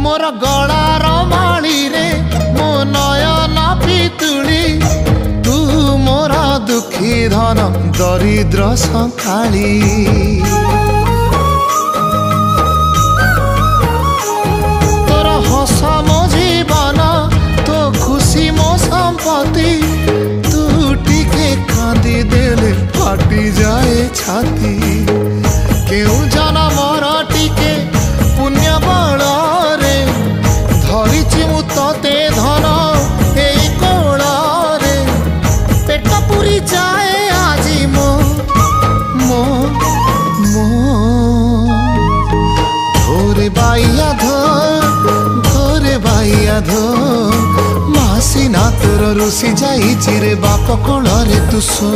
मोर गलार माली रे मो नयन पितुली तू मोर दुखी धन दरिद्र संकाली तोर हस मो जीवन तो खुशी मो संपत्ति तू टिके कांदी देले फाटी जाए छाती केउ जनमर टिके पुण्य बल रे धरिछि मु तते धन एई कोल रे पेट पुरी जाए आजी मो मो मो धोरे बाइया धो मासी ना तोर रुसी जाई चिरे बाप कोल रे तू सो।